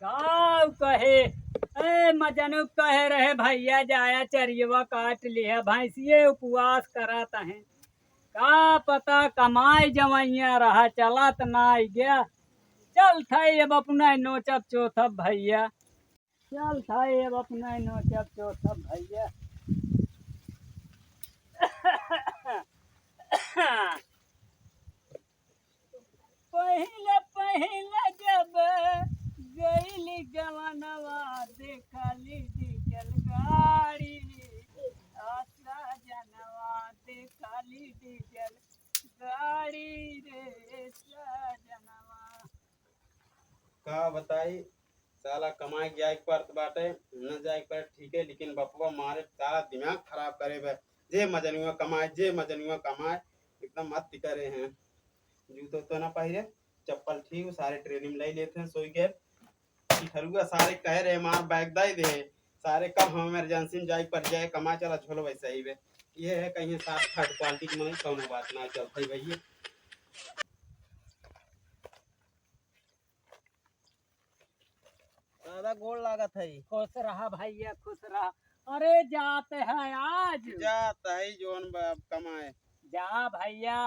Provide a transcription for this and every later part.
गाँव कहे ए मजनू कहे रहे भैया जाया चरियवा काट लिया भैंसिए उपवास कराता है का पता कमाई जवैया रहा चलत ना गया चल था अब अपना नोचब चोथब भैया चल था अब अपना नोचब चोथब भैया पहले पहले जब गईली जवनवा देखली डीजल गाड़ी आसरा जनवा देखली डीजल गाड़ी रे सजनवा। का बताई साला कमाई जाए पड़त बाटे न जाए पर ठीक है लेकिन बपुआ मारे सारा दिमाग खराब करे बे जे मजनुआ कमाए एकदम मत करे हैं जूतो तो ना पहिरे चप्पल ठीक सारे ट्रेनिंग ले लेते हैं सोई के ठरुआ सारे कह रहे मार बैग दे दे सारे कब हम इमरजेंसी में जाए पर जाए कमा चला झोलो वैसे ही बे ये है कहीं साथ थर्ड क्वालिटी की मन कौन बात ना चलती भैया। दादा गोड़ लागत है खुश रहा भैया खुश रहा। अरे जाते हैं आज जाता है जोन बाप कमाए जा भैया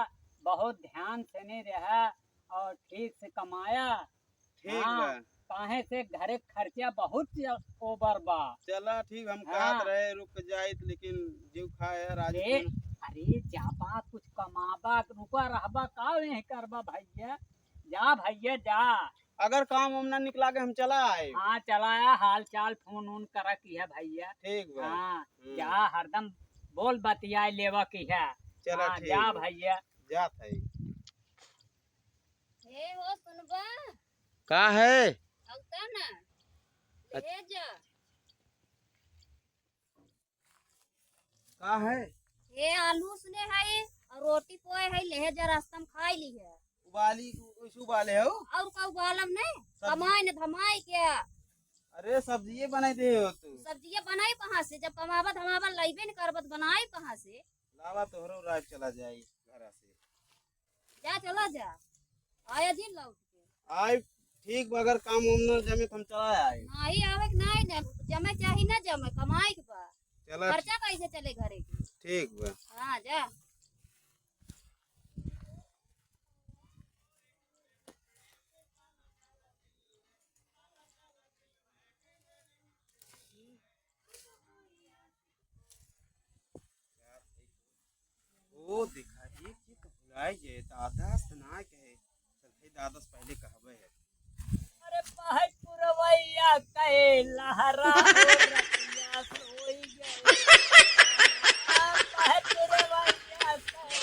बहुत ध्यान से नहीं रहा और ठीक से कमाया। ठीक हाँ, बा काहे से घरे खर्चा बहुत ओवर बा। चला ठीक हम हाँ। कहत रहे रुक जाइत लेकिन जीव खाए राज अरे अरे जाबा कुछ कमाबा रुका रहबा का नहीं करबा भैया जा भैया जा। अगर काम हम ना निकला के हम चला आए हाँ चलाया हाल चाल फोन वोन करा की है भैया। ठीक बा हाँ जा हरदम बोल बतिया लेवा की है। चला हाँ, ठीक जा बा। भैया जात है हे हो सुनबा का है औता ना ले जा का है हे आलू सुने है और रोटी पोए है ले जा रास्ता में खाई ली है उबाली उबाले हो और का उबालम नहीं कमाई न धमाई क्या अरे सब्जी बनाई दे हो तू सब्जियां बनाई कहाँ से जब कमाबा धमाबा लाइबे न करबत बनाई कहाँ से लावा तोहरो राज चला जाई घर से जा चला जा आया दिन लौट के आए ठीक बा, अगर काम उम न जमे तो हम चला आए नहीं आवे के नहीं न जमे चाही न जमे कमाई के बा चला खर्चा कैसे चले घरे के ठीक बा। हाँ जा ओ देखा एक चीज तो भुलाए जे दादा से ना कहे चल हे दादा से पहले कहबे है अरे पाहे पुरवैया कहे लहरा हो रतिया सोई गए पाहे पुरवैया कहे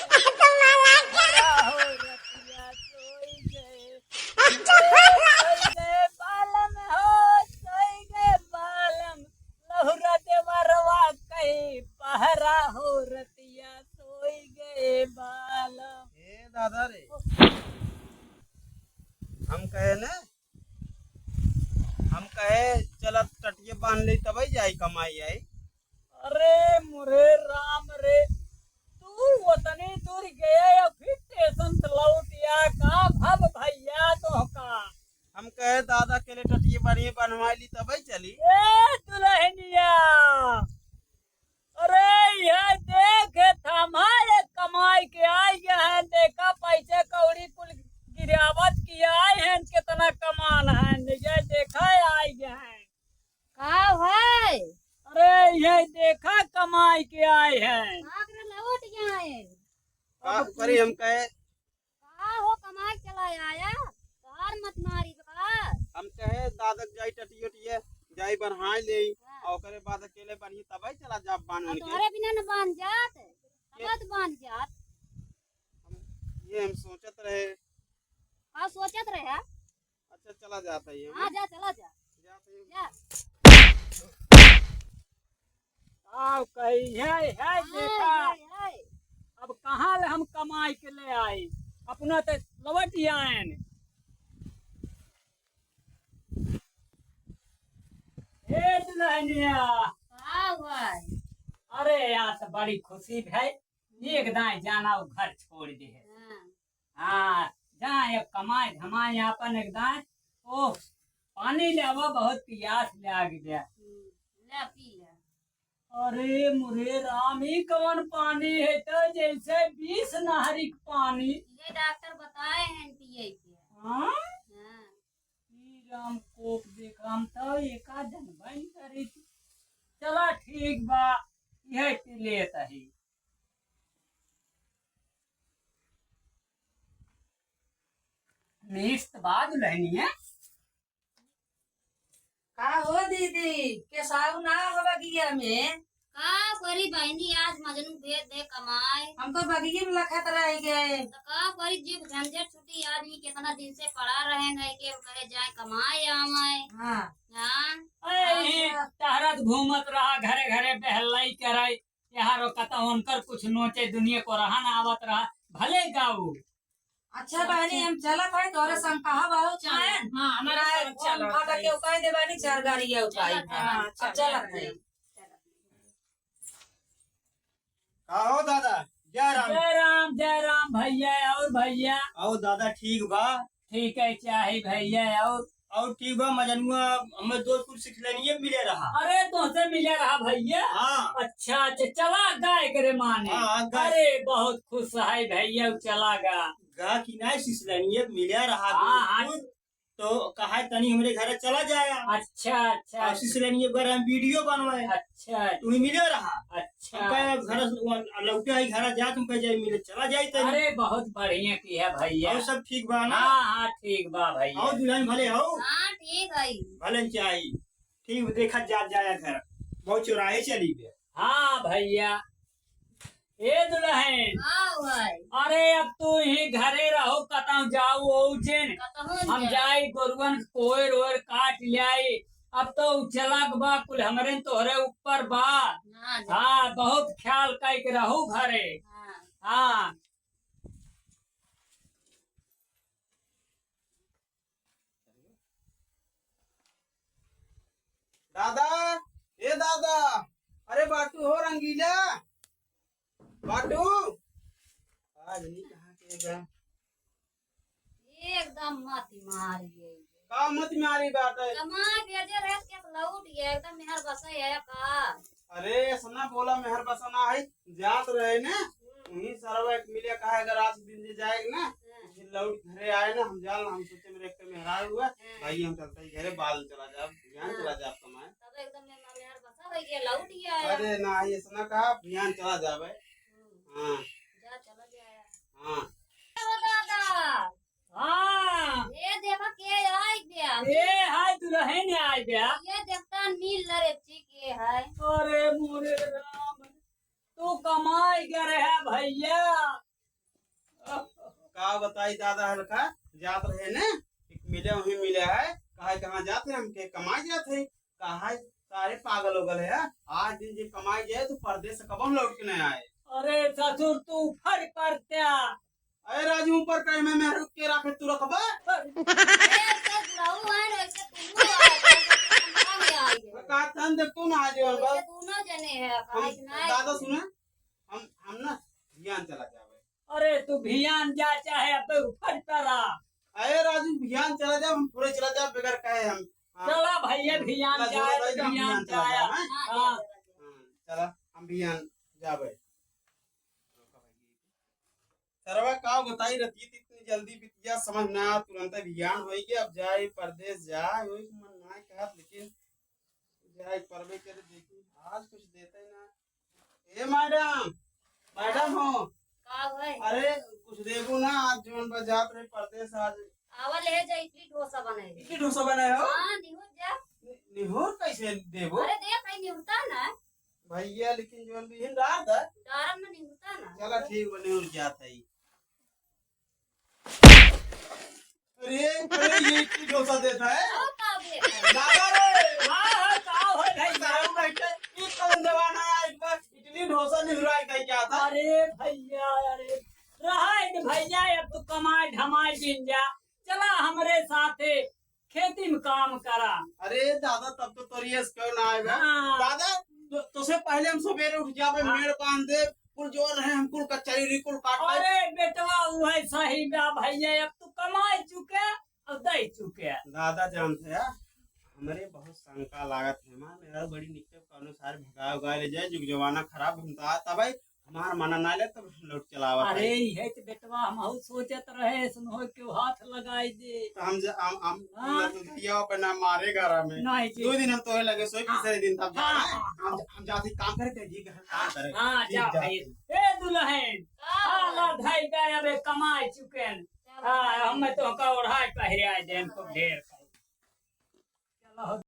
लहरा हो रतिया सोई गए सोई गए बालम हो सोई गए बालम लहुरा देवरवा कहे पहरा हो रतिया सोई गए बालम। ए दादा रे हम कहे ना हम कहे चल टटिए बांध ले तब जाई कमाई आई अरे मुरे राम रे तू उतनी दूर गया या फिर स्टेशन से लौट या का भव भैया तो का हम कहे दादा के लिए टटिए बढ़िया बनवाई ली तब चली ए दुल्हनिया अरे यह देख हमारे कमाई के आई है देखा पैसे कौड़ी कुल गिरावत की आए हैं कितना कमान है ये देखा आई है का है अरे ये देखा कमाई के आए हैं आगरा लौट जाए का करी हम कहे का हो कमाई चला आया कार मत मारी का हम कहे दादा जाई टटिए टटिए जाई बढ़ाई ले और करे बाद अकेले बढ़िया तब चला जा बांध के तोहरे बिना न बांध जात तब बांध जात ये हम सोचत रहे का सोचत रहे अच्छा चला जाता है हाँ जा चला जा जाते हैं। जा आओ कही है देखा हाय, हाय। अब कहाँ ले हम कमाई के ले आई अपना तो लौट ही आए हे दुल्हनिया का भाई अरे यहाँ से बड़ी खुशी है एक दाएं जाना वो घर छोड़ दे हाँ, हाँ जाए कमाए धमाए अपन एक दाएं ओह पानी लावा, बहुत प्यास लाग गया। ले पी ले। अरे मुरे राम, ही कौन पानी है तो जैसे 20 नहरी के पानी। ये डॉक्टर बताए हैं पिए के। हाँ हाँ। ई राम कोप देखा हम तो एका जनबा ही करी थी। चला ठीक बा, यह पी लेता ही। निश्त बाद रहनी है। का हो दीदी के साहब ना हो बगिया में? का करी बहनी, आज मजनू भेज दे कमाए। हम तो बगिया में लखत रह गए। तो का करी, जीव झंझट छुट्टी आदमी कितना दिन से पड़ा रहे नहीं के कहे जाए कमाए आमाए। हाँ हाँ अरे तहरत घूमत रहा, घरे घरे बहलाई कराई, यहाँ रोकता उनकर कुछ नोचे दुनिया को रहा ना आवत रहा। भले गाऊ अच्छा बहनी, हम चलत है तोरे संग कहा बाहु चाहन। हाँ हमारा फोन फाटा के उकाई दे बानी, चार गाड़ी उठाई। हाँ, अब चलत है। का हो दादा? जय राम। जय राम, जय राम भैया। और भैया आओ दादा, ठीक बा? ठीक है, चाहे भैया। और ठीक बा। मजनुआ हमें दोस्त कुछ सिखलनिए मिले रहा। अरे तुमसे मिले रहा भैया। हाँ अच्छा अच्छा, चला गाय करे माने। हाँ, गाय। अरे बहुत खुश है भैया, चला गा। गा की ना सिखलनिए मिले रहा। हाँ, हाँ। दोस्त तो कहा तनी हमारे घर चला जाएगा। अच्छा अच्छा और सिखलनिए पर हम वीडियो बनवाए। अच्छा तुम्हें मिले रहा। अच्छा। घर लौटे आई घर जा, तुम कह जाए मिले चला जाए तनी। अरे बहुत बढ़िया की है भैया। और सब ठीक बा ना? हाँ हाँ ठीक बा भैया। और दुल्हन भले हो? हाँ ठीक है। भले चाहिए। ठीक देखा जा जाया घर, बहुत चौराहे चली गए। हाँ भैया। ए दुल्हन, आओ भाई। अरे अब तू ही घरे रहो, कतौ जाऊ ओचेन। कतहूँ हम जा। जाई गोरुवन कोयर ओयर काट लियाई। अब तो चलक बा, कुल हमरे तोहरे ऊपर बा। हाँ जा। हाँ बहुत ख्याल करके रहू घरे। हाँ। हाँ दादा, ए दादा, अरे बाटू हो रंगीला, बाटू आज नहीं कहाँ के गया? एकदम मत मार गई। का मत मारी बात है। कमा भेजे रहे के लौट गया, एकदम मेहर बसे है का। अरे सना बोला मेहर बसना है, जात रहे ना वही सरवा एक मिले कहा अगर आज दिन जे जाएगा ना फिर लौट घरे आए ना, हम जाल हम सोचे मेरे एक मेहरा हुआ भाई, हम चलते ही घरे बाल चला जा, ध्यान चला जा कमाए। तब एकदम मेहर बसा हो गया, लौट गया। अरे ना ये सना कहा ध्यान चला जावे। हाँ जा चला जाया। हाँ ओ दादा, हाँ। ये देखो के आई गया। ए हाय दुल्हन आय गया। ये देखता मिल रहे के है। अरे मोरे राम, तू कमाई करे है भैया। का बताई दादा हल्का जात रहे ने, एक मिले वही मिले है, कहा कहाँ जाते हम के कमाई जाते, कहा सारे पागल हो गए है। आज दिन जे कमाई जाए तो परदेश से कब हम लौट के नहीं आए। अरे ससुर तू फर करत्या। अरे राजू ऊपर कहे मैं रुक के रखे तू रखबा। ऐसे बुलाऊ है ना, ऐसे तुम आई है। का तन देख तू ना आज ये बस दोनों जने है, काहे कि नहीं। दादा सुना, हम ना ध्यान चला जावे। अरे तू भियान जा, चाहे अब फर करा। अरे राजू ध्यान चला जा, हम पूरे चला जा बगैर कहे हम। हाँ, चला भैया भियान जाए, भियान जाया। हाँ, हाँ। चला हम भियान जावे। सरवा का बताई रहती इतनी जल्दी बितिया समझ ना आ, तुरंत भियान होई के अब जाए परदेश जाए वही मन ना कहत, लेकिन जाए परबे करे देखी आज कुछ देते ना। ए मैडम, मैडम हो, का भाई। अरे कुछ देबू ना आज जोन बजात रहे परदेश आज। आवल है जा, इडली डोसा बने। इडली डोसा बनाए हो? हाँ निहुर जा। निहोर कैसे देबो अरे देख कहीं निहुरता ना। भैया, लेकिन जोन भी हिन रात है। दारम में निहुरता ना। चला ठीक बा, निहोर जात है। अरे ये इडली डोसा देता है ओ का बेटा। दादा रे। हाँ हाँ का हो भैया। साहब बैठे ये कौन जवाना है, एक बार इडली डोसा निहुराई कहीं क्या था। अरे भैया, अरे रहा भैया, अब तू कमाई धमाई बिन जा। चला हमरे साथे खेती में काम करा। अरे दादा तब तो तोरियस क्यों ना आएगा। हाँ। दादा तो से पहले हम सवेरे उठ जावे, हाँ। मेड़ बांध दे, कुल जो रहे हम कुल कचरी कुल काट ले। अरे बेटवा वो है सही बा भैया, अब तू कमाई चुके और दे चुके। दादा जानते हैं हमारे बहुत शंका लागत है मां मेरा बड़ी निकटे के अनुसार भगा उगा ले जाए जुग जमाना खराब घूमता तब हमार मना ना ले तब लोट चलावा अरे ये तो बेटवा हम सोचत रहे सुनो क्यों हाथ लगाई दे। तो हम हाँ। ये पे ना मारे घर में नहीं जी। 2 दिन हम तो लगे सोई हाँ। तीसरे दिन तब हाँ, हम जाते काम करे जी घर काम करे हाँ ठीक जा जाते। भाई ए दुल्हन आला धाई गए अबे कमाई चुके हैं। हाँ हम तो का ओढ़ाई पहरे आए दिन को ढेर चलो